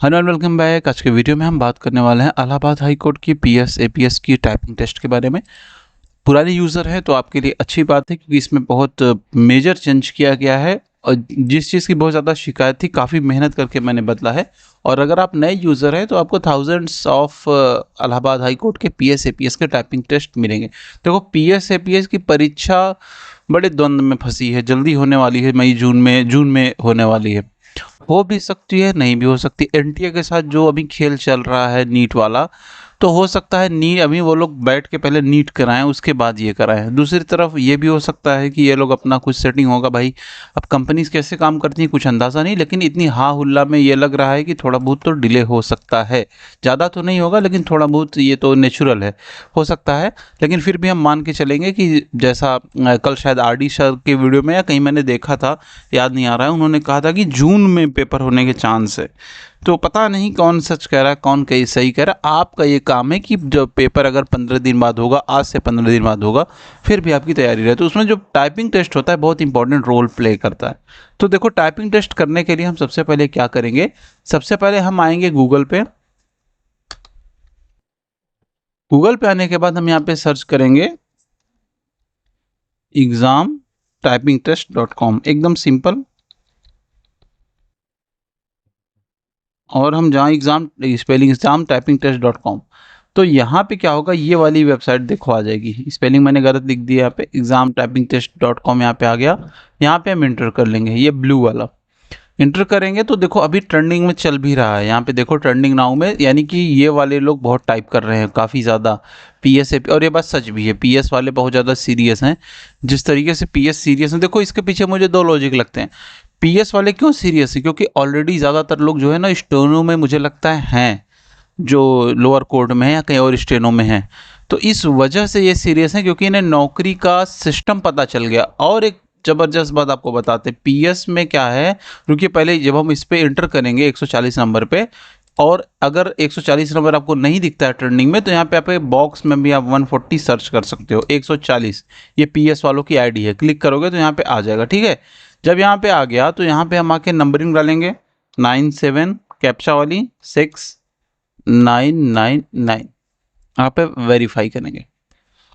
Hello and welcome back. आज के video में हम बात करने वाले हैं इलाहाबाद हाई कोर्ट की पीएस एपीएस की टाइपिंग टेस्ट के बारे में। पुराने यूज़र हैं तो आपके लिए अच्छी बात है क्योंकि इसमें बहुत मेजर चेंज किया गया है और जिस चीज़ की बहुत ज़्यादा शिकायत थी काफ़ी मेहनत करके मैंने बदला है। और अगर आप नए यूज़र हैं तो आपको thousands of Allahabad high court के पीएस एपीएस के टाइपिंग टेस्ट मिलेंगे। देखो, पीएस एपीएस की परीक्षा बड़े द्वंद में फंसी है, जल्दी होने वाली है, मई जून में होने वाली है। हो भी सकती है, नहीं भी हो सकती। एनटीए के साथ जो अभी खेल चल रहा है नीट वाला, तो हो सकता है नी अभी वो लोग बैठ के पहले नीट कराएं उसके बाद ये कराएं। दूसरी तरफ ये भी हो सकता है कि ये लोग अपना कुछ सेटिंग होगा भाई। अब कंपनीज कैसे काम करती हैं कुछ अंदाज़ा नहीं, लेकिन इतनी हा हुल्ला में ये लग रहा है कि थोड़ा बहुत तो डिले हो सकता है। ज़्यादा तो नहीं होगा लेकिन थोड़ा बहुत ये तो नेचुरल है, हो सकता है। लेकिन फिर भी हम मान के चलेंगे कि जैसा कल शायद आरडी सर के वीडियो में या कहीं मैंने देखा था, याद नहीं आ रहा है, उन्होंने कहा था कि जून में पेपर होने के चांस है। तो पता नहीं कौन सच कह रहा है कौन कहीं सही कह रहा है। आपका ये काम है कि जब पेपर अगर 15 दिन बाद होगा, आज से 15 दिन बाद होगा, फिर भी आपकी तैयारी रहे। तो उसमें जो टाइपिंग टेस्ट होता है बहुत इंपॉर्टेंट रोल प्ले करता है। तो देखो, टाइपिंग टेस्ट करने के लिए हम सबसे पहले क्या करेंगे, सबसे पहले हम आएंगे गूगल पे। गूगल पे आने के बाद हम यहाँ पे सर्च करेंगे exam-typing-test.com, एकदम सिंपल। और हम जहाँ एग्ज़ाम स्पेलिंग exam-typing-test.com, तो यहाँ पे क्या होगा, ये वाली वेबसाइट देखो आ जाएगी। स्पेलिंग मैंने गलत लिख दिया यहाँ पे, exam-typing-test.com यहाँ पे आ गया। यहाँ पे हम इंटर कर लेंगे, ये ब्लू वाला इंटर करेंगे तो देखो अभी ट्रेंडिंग में चल भी रहा है। यहाँ पे देखो ट्रेंडिंग नाउ में, यानी कि ये वाले लोग बहुत टाइप कर रहे हैं काफ़ी ज़्यादा पीएस। और ये बात सच भी है, पीएस वाले बहुत ज़्यादा सीरियस हैं। जिस तरीके से पीएस सीरियस हैं, देखो इसके पीछे मुझे दो लॉजिक लगते हैं। पीएस वाले क्यों सीरियस है, क्योंकि ऑलरेडी ज़्यादातर लोग जो है ना स्टेनो में मुझे लगता है हैं, जो लोअर कोर्ट में है या कहीं और स्टेनो में है। तो इस वजह से ये सीरियस है क्योंकि इन्हें नौकरी का सिस्टम पता चल गया। और एक ज़बरदस्त बात आपको बताते, पीएस में क्या है, रुकिए पहले जब हम इस पे इंटर करेंगे 140 नंबर पे, और अगर 140 नंबर आपको नहीं दिखता है ट्रेंडिंग में, तो यहाँ पे आप बॉक्स में भी आप 140 सर्च कर सकते हो, 140। ये पीएस वालों की आईडी है, क्लिक करोगे तो यहाँ पे आ जाएगा। ठीक है, जब यहाँ पे आ गया तो यहाँ पे हम आके नंबरिंग डालेंगे 97 कैप्चा वाली 6999, यहाँ पे वेरीफाई करेंगे।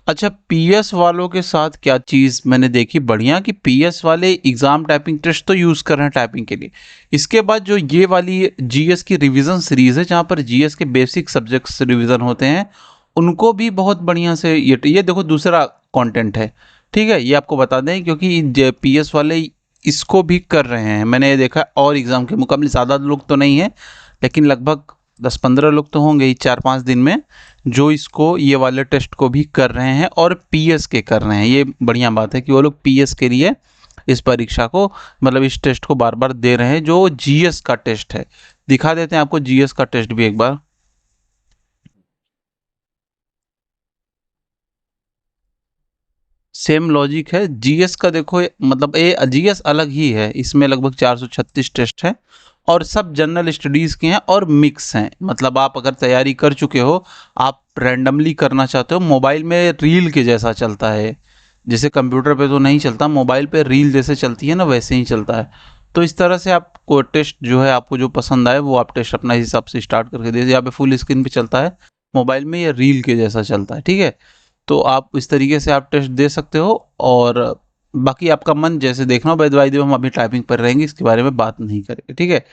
अच्छा, पीएस वालों के साथ क्या चीज़ मैंने देखी बढ़िया, कि पीएस वाले एग्जाम टाइपिंग टेस्ट तो यूज़ कर रहे हैं टाइपिंग के लिए। इसके बाद जो ये वाली जीएस की रिवीजन सीरीज़ है, जहाँ पर जीएस के बेसिक सब्जेक्ट्स रिवीजन होते हैं, उनको भी बहुत बढ़िया से ये देखो दूसरा कंटेंट है। ठीक है, ये आपको बता दें क्योंकि पीएस वाले इसको भी कर रहे हैं, मैंने ये देखा। और एग्ज़ाम के मुकाबले ज़्यादा लोग तो नहीं है, लेकिन लगभग 10-15 लोग तो होंगे ही 4-5 दिन में, जो इसको ये वाले टेस्ट को भी कर रहे हैं और पीएस के कर रहे हैं। ये बढ़िया बात है कि वो लोग पीएस के लिए इस परीक्षा को, मतलब इस टेस्ट को बार बार दे रहे हैं, जो जीएस का टेस्ट है। दिखा देते हैं आपको जीएस का टेस्ट भी एक बार। सेम लॉजिक है जीएस का, देखो मतलब ये जीएस अलग ही है, इसमें लगभग 436 टेस्ट है और सब जनरल स्टडीज़ के हैं और मिक्स हैं। मतलब आप अगर तैयारी कर चुके हो, आप रैंडमली करना चाहते हो, मोबाइल में रील के जैसा चलता है, जैसे कंप्यूटर पे तो नहीं चलता, मोबाइल पे रील जैसे चलती है ना, वैसे ही चलता है। तो इस तरह से आपको टेस्ट जो है, आपको जो पसंद आए वो आप टेस्ट अपना हिसाब से स्टार्ट करके दे। यहाँ पे फुल स्क्रीन पे चलता है, मोबाइल में ये रील के जैसा चलता है। ठीक है, तो आप इस तरीके से आप टेस्ट दे सकते हो। और बाकी आपका मन जैसे देखना हो। बाय द वे हम अभी टाइपिंग पर रहेंगे, इसके बारे में बात नहीं करेंगे। ठीक है,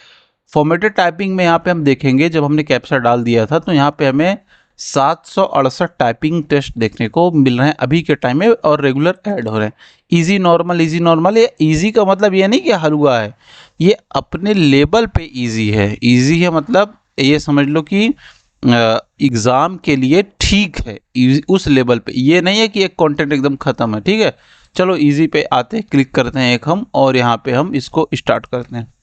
फॉर्मेटेड टाइपिंग में यहाँ पे हम देखेंगे, जब हमने कैप्चा डाल दिया था तो यहाँ पे हमें 768 टाइपिंग टेस्ट देखने को मिल रहे हैं अभी के टाइम में, और रेगुलर ऐड हो रहे हैं। इजी नॉर्मल इजी नॉर्मल, ये इजी का मतलब ये नहीं कि हलवा है, ये अपने लेवल पे इजी है। इजी है मतलब ये समझ लो कि एग्ज़ाम के लिए ठीक है, उस लेवल पे। ये नहीं है कि एक कंटेंट एकदम ख़त्म है। ठीक है, चलो इजी पे आते हैं, क्लिक करते हैं एक हम, और यहाँ पे हम इसको स्टार्ट करते हैं।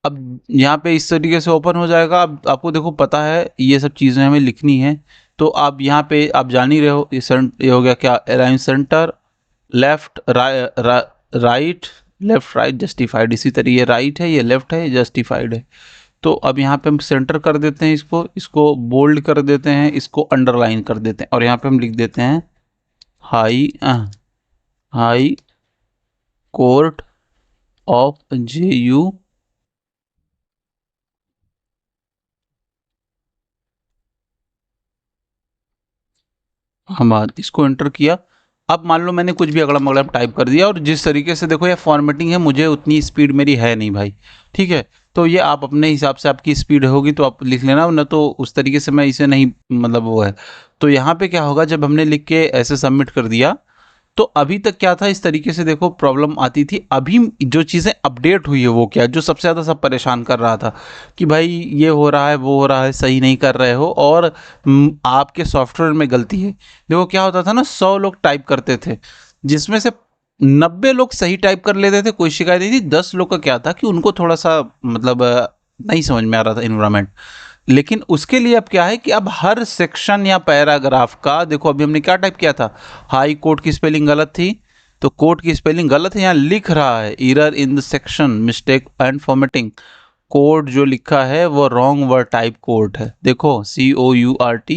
अब यहाँ पे इस तरीके से ओपन हो जाएगा। अब आपको देखो पता है ये सब चीज़ें हमें लिखनी है, तो आप यहाँ पे आप जान ही रहे हो, ये हो गया क्या, align centre, left right, left right justified. इसी तरह ये राइट है, ये लेफ्ट है, ये जस्टिफाइड है। तो अब यहाँ पे हम सेंटर कर देते हैं, इसको बोल्ड कर देते हैं, इसको अंडरलाइन कर देते हैं, और यहाँ पे हम लिख देते हैं हाई हाई कोर्ट ऑफ जेयू हम इसको एंटर किया। अब मान लो मैंने कुछ भी अगड़म बगड़म टाइप कर दिया, और जिस तरीके से देखो ये फॉर्मेटिंग है, मुझे उतनी स्पीड मेरी है नहीं भाई, ठीक है। तो ये आप अपने हिसाब से, आपकी स्पीड होगी तो आप लिख लेना, न तो उस तरीके से मैं इसे नहीं, मतलब वो है। तो यहाँ पे क्या होगा, जब हमने लिख के ऐसे सबमिट कर दिया, तो अभी तक क्या था, इस तरीके से देखो प्रॉब्लम आती थी। अभी जो चीज़ें अपडेट हुई है वो क्या, जो सबसे ज़्यादा सब परेशान कर रहा था कि भाई ये हो रहा है, वो हो रहा है, सही नहीं कर रहे हो, और आपके सॉफ्टवेयर में गलती है। देखो क्या होता था ना, 100 लोग टाइप करते थे, जिसमें से 90 लोग सही टाइप कर लेते थे, कोई शिकायत नहीं थी। 10 लोग का क्या था कि उनको थोड़ा सा मतलब नहीं समझ में आ रहा था इन्वायरमेंट। लेकिन उसके लिए अब क्या है कि अब हर सेक्शन या पैराग्राफ का देखो, अभी हमने क्या टाइप किया था, हाई कोर्ट की स्पेलिंग गलत थी, तो कोर्ट की स्पेलिंग गलत है, यहाँ लिख रहा है error in the section mistake and formatting. Code जो लिखा है वो रॉन्ग वर्ड टाइप कोड है, देखो COURT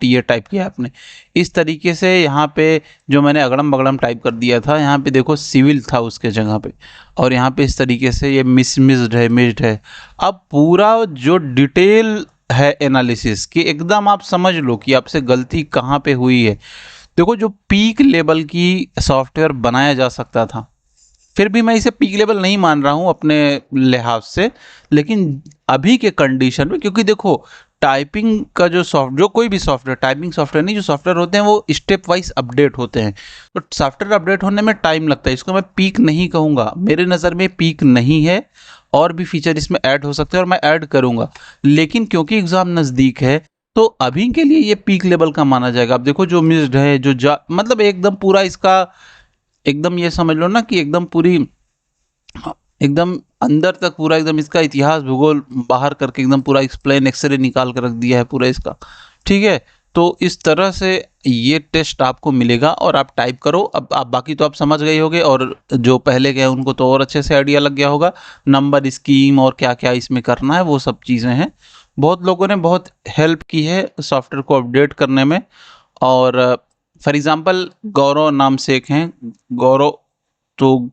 ये टाइप किया आपने। इस तरीके से यहाँ पे जो मैंने अगड़म बगड़म टाइप कर दिया था, यहाँ पे देखो सिविल था उसके जगह पे, और यहाँ पे इस तरीके से ये मिस्ड है। अब पूरा जो डिटेल है एनालिसिस कि एकदम आप समझ लो कि आपसे गलती कहाँ पे हुई है। देखो जो पीक लेवल की सॉफ्टवेयर बनाया जा सकता था, फिर भी मैं इसे पीक लेवल नहीं मान रहा हूं अपने लिहाज से, लेकिन अभी के कंडीशन में, क्योंकि देखो टाइपिंग का जो कोई भी सॉफ्टवेयर, टाइपिंग सॉफ्टवेयर नहीं, जो सॉफ्टवेयर होते हैं वो स्टेप वाइज अपडेट होते हैं, तो सॉफ्टवेयर अपडेट होने में टाइम लगता है। इसको मैं पीक नहीं कहूँगा, मेरे नज़र में पीक नहीं है, और भी फीचर इसमें ऐड हो सकते हैं और मैं ऐड करूँगा, लेकिन क्योंकि एग्ज़ाम नज़दीक है तो अभी के लिए ये पीक लेवल का माना जाएगा। अब देखो जो मिस्ड है, मतलब एकदम पूरा इसका, एकदम ये समझ लो ना कि एकदम पूरी, एकदम अंदर तक पूरा एकदम इसका इतिहास भूगोल बाहर करके एकदम पूरा एक्सप्लेन, एक्सरे निकाल कर रख दिया है पूरा इसका, ठीक है। तो इस तरह से ये टेस्ट आपको मिलेगा और आप टाइप करो। अब आप बाकी तो आप समझ गए होगे, और जो पहले गए उनको तो और अच्छे से आइडिया लग गया होगा, नंबर स्कीम और क्या क्या इसमें करना है, वो सब चीज़ें हैं। बहुत लोगों ने बहुत हेल्प की है सॉफ्टवेयर को अपडेट करने में। और फॉर एग्ज़ाम्पल गौरव नाम से एक हैं, गौरव, तो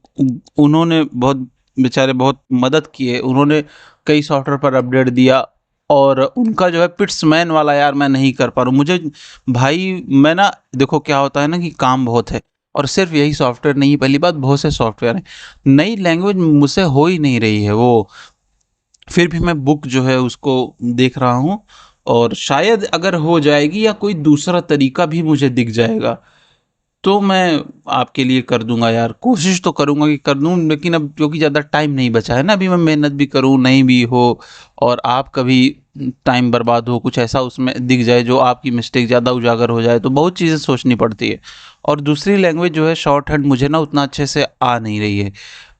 उन्होंने बहुत, बेचारे बहुत मदद की है, उन्होंने कई सॉफ्टवेयर पर अपडेट दिया। और उनका जो है पिट्समैन वाला, यार मैं नहीं कर पा रहा हूँ, मुझे भाई मैं ना, देखो क्या होता है ना कि काम बहुत है, और सिर्फ यही सॉफ्टवेयर नहीं, पहली बात बहुत से सॉफ्टवेयर हैं, नई लैंग्वेज मुझसे हो ही नहीं रही है वो। फिर भी मैं बुक जो है उसको देख रहा हूँ, और शायद अगर हो जाएगी या कोई दूसरा तरीका भी मुझे दिख जाएगा तो मैं आपके लिए कर दूंगा यार, कोशिश तो करूंगा कि कर दूं, लेकिन अब क्योंकि ज़्यादा टाइम नहीं बचा है ना, अभी मैं मेहनत भी करूं नहीं भी हो, और आप कभी टाइम बर्बाद हो, कुछ ऐसा उसमें दिख जाए जो आपकी मिस्टेक ज़्यादा उजागर हो जाए, तो बहुत चीज़ें सोचनी पड़ती है। और दूसरी लैंग्वेज जो है शॉर्ट हैंड मुझे ना उतना अच्छे से आ नहीं रही है,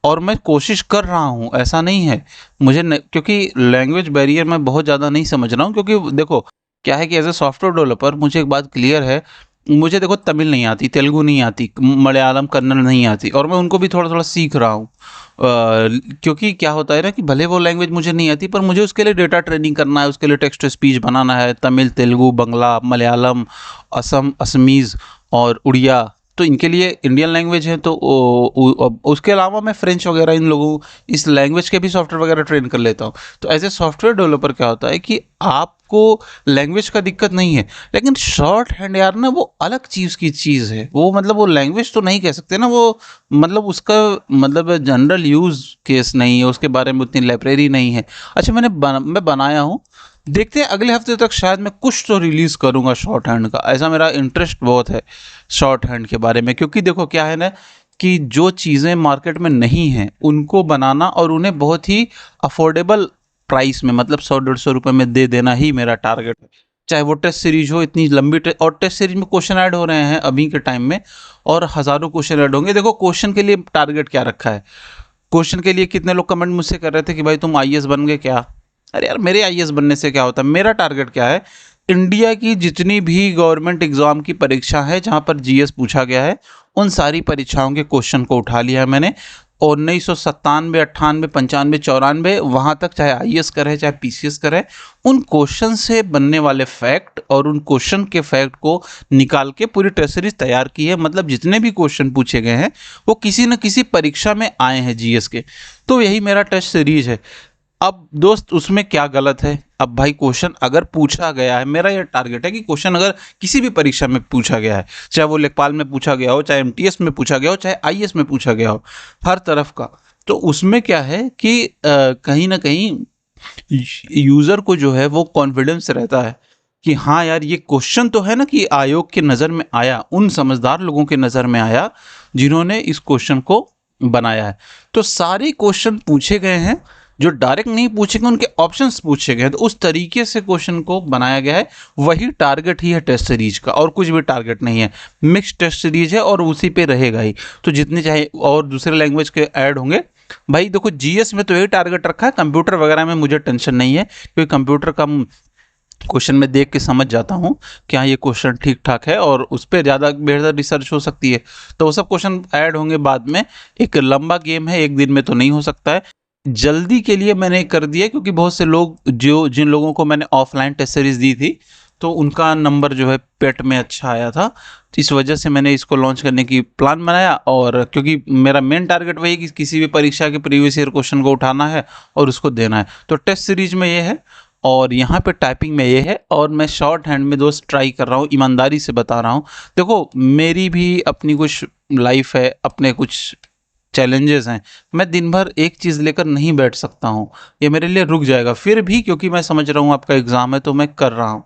और मैं कोशिश कर रहा हूँ, ऐसा नहीं है क्योंकि लैंग्वेज बैरियर मैं बहुत ज़्यादा नहीं समझ रहा हूँ, क्योंकि देखो क्या है कि एज ए सॉफ्टवेयर डेवलपर मुझे एक बात क्लियर है, मुझे देखो तमिल नहीं आती, तेलुगु नहीं आती, मलयालम कन्नड़ नहीं आती, और मैं उनको भी थोड़ा थोड़ा सीख रहा हूँ। क्योंकि क्या होता है ना कि भले वो लैंग्वेज मुझे नहीं आती, पर मुझे उसके लिए डेटा ट्रेनिंग करना है, उसके लिए टेक्स्ट टू स्पीच बनाना है, तमिल, तेलुगु, बंगला, मलयालम, असमीज़ और उड़िया, तो इनके लिए इंडियन लैंग्वेज है। तो उसके अलावा मैं फ्रेंच वगैरह, इन लोगों, इस लैंग्वेज के भी सॉफ्टवेयर वगैरह ट्रेन कर लेता हूँ। तो एज ए सॉफ्टवेयर डेवलपर क्या होता है कि आपको लैंग्वेज का दिक्कत नहीं है, लेकिन शॉर्ट हैंड यार ना वो अलग चीज़ की चीज़ है, वो मतलब वो लैंग्वेज तो नहीं कह सकते ना, वो मतलब उसका मतलब जनरल यूज़ केस नहीं है, उसके बारे में उतनी लाइब्रेरी नहीं है। अच्छा मैं बनाया हूँ, देखते हैं अगले हफ्ते तक शायद मैं कुछ तो रिलीज़ करूँगा शॉर्ट हैंड का, ऐसा मेरा इंटरेस्ट बहुत है शॉर्ट हैंड के बारे में। क्योंकि देखो क्या है ना कि जो चीज़ें मार्केट में नहीं हैं उनको बनाना, और उन्हें बहुत ही अफोर्डेबल प्राइस में, मतलब 100-150 रुपये में दे देना ही मेरा टारगेट है। चाहे वो टेस्ट सीरीज हो, इतनी लंबी और टेस्ट सीरीज में क्वेश्चन ऐड हो रहे हैं अभी के टाइम में, और हज़ारों क्वेश्चन ऐड होंगे। देखो क्वेश्चन के लिए टारगेट क्या रखा है, क्वेश्चन के लिए कितने लोग कमेंट मुझसे कर रहे थे कि भाई तुम आईएएस बन गए क्या। अरे यार मेरे आईएएस बनने से क्या होता है, मेरा टारगेट क्या है, इंडिया की जितनी भी गवर्नमेंट एग्जाम की परीक्षा है जहां पर जीएस पूछा गया है, उन सारी परीक्षाओं के क्वेश्चन को उठा लिया है मैंने। 1997, 98, 95, 94 वहां तक, चाहे आईएएस करे चाहे पीसीएस करे, उन क्वेश्चन से बनने वाले फैक्ट और उन क्वेश्चन के फैक्ट को निकाल के पूरी टेस्ट सीरीज तैयार की है। मतलब जितने भी क्वेश्चन पूछे गए हैं वो किसी न किसी परीक्षा में आए हैं जीएस के, तो यही मेरा टेस्ट सीरीज है। अब दोस्त उसमें क्या गलत है? अब भाई क्वेश्चन अगर पूछा गया है, मेरा ये टारगेट है कि क्वेश्चन अगर किसी भी परीक्षा में पूछा गया है, चाहे वो लेखपाल में पूछा गया हो, चाहे एमटीएस में पूछा गया हो, चाहे आईएएस में पूछा गया हो, हर तरफ का, तो उसमें क्या है कि कहीं ना कहीं यूजर को जो है वो कॉन्फिडेंस रहता है कि हाँ यार ये क्वेश्चन तो है ना कि आयोग के नज़र में आया, उन समझदार लोगों के नज़र में आया जिन्होंने इस क्वेश्चन को बनाया है। तो सारे क्वेश्चन पूछे गए हैं, जो डायरेक्ट नहीं पूछे गए उनके ऑप्शंस पूछे गए हैं, तो उस तरीके से क्वेश्चन को बनाया गया है। वही टारगेट ही है टेस्ट सीरीज का, और कुछ भी टारगेट नहीं है। मिक्स टेस्ट सीरीज है और उसी पे रहेगा ही। तो जितने चाहे और दूसरे लैंग्वेज के ऐड होंगे, भाई देखो जीएस में तो यही टारगेट रखा है, कंप्यूटर वगैरह में मुझे टेंशन नहीं है, क्योंकि कंप्यूटर का क्वेश्चन में देख के समझ जाता हूँ क्या ये क्वेश्चन ठीक ठाक है और उस पर ज़्यादा बेहतर रिसर्च हो सकती है। तो वो सब क्वेश्चन ऐड होंगे बाद में। एक लंबा गेम है, एक दिन में तो नहीं हो सकता है। जल्दी के लिए मैंने कर दिया क्योंकि बहुत से लोग जो जिन लोगों को मैंने ऑफलाइन टेस्ट सीरीज दी थी तो उनका नंबर जो है पेट में अच्छा आया था। तो इस वजह से मैंने इसको लॉन्च करने की प्लान बनाया, और क्योंकि मेरा मेन टारगेट वही कि किसी भी परीक्षा के प्रीवियस ईयर क्वेश्चन को उठाना है और उसको देना है। तो टेस्ट सीरीज में ये है और यहाँ पे टाइपिंग में ये है, और मैं शॉर्ट हैंड में दोस्त ट्राई कर रहा हूँ, ईमानदारी से बता रहा हूँ। देखो मेरी भी अपनी कुछ लाइफ है, अपने कुछ चैलेंजेस हैं। मैं दिन भर एक चीज़ लेकर नहीं बैठ सकता हूँ, ये मेरे लिए रुक जाएगा। फिर भी क्योंकि मैं समझ रहा हूँ आपका एग्ज़ाम है तो मैं कर रहा हूँ।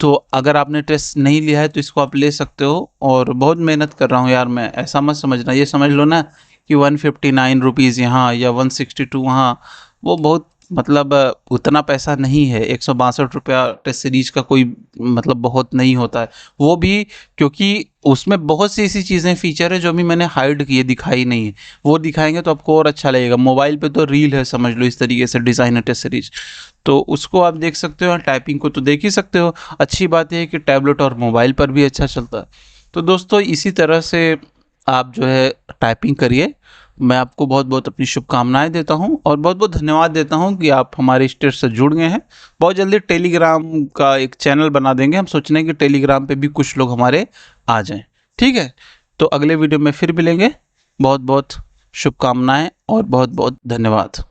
तो अगर आपने टेस्ट नहीं लिया है तो इसको आप ले सकते हो, और बहुत मेहनत कर रहा हूँ यार मैं, ऐसा मत समझना। ये समझ लो ना कि 159 रुपीज़ यहाँ या 162 वहाँ, वो बहुत मतलब उतना पैसा नहीं है। 162 रुपया टेस्ट सीरीज का कोई मतलब बहुत नहीं होता है। वो भी क्योंकि उसमें बहुत सी ऐसी चीज़ें फीचर है जो भी मैंने हाइड किए, दिखाई नहीं है। वो दिखाएंगे तो आपको और अच्छा लगेगा। मोबाइल पे तो रील है, समझ लो इस तरीके से डिज़ाइन है टेस्ट सीरीज, तो उसको आप देख सकते हो। टाइपिंग को तो देख ही सकते हो। अच्छी बात यह है कि टैबलेट और मोबाइल पर भी अच्छा चलता है। तो दोस्तों इसी तरह से आप जो है टाइपिंग करिए। मैं आपको बहुत बहुत अपनी शुभकामनाएं देता हूं और बहुत बहुत धन्यवाद देता हूं कि आप हमारे स्टेट से जुड़ गए हैं। बहुत जल्दी टेलीग्राम का एक चैनल बना देंगे। हम सोच रहे हैं कि टेलीग्राम पे भी कुछ लोग हमारे आ जाएं। ठीक है, तो अगले वीडियो में फिर मिलेंगे। बहुत बहुत शुभकामनाएं और बहुत बहुत धन्यवाद।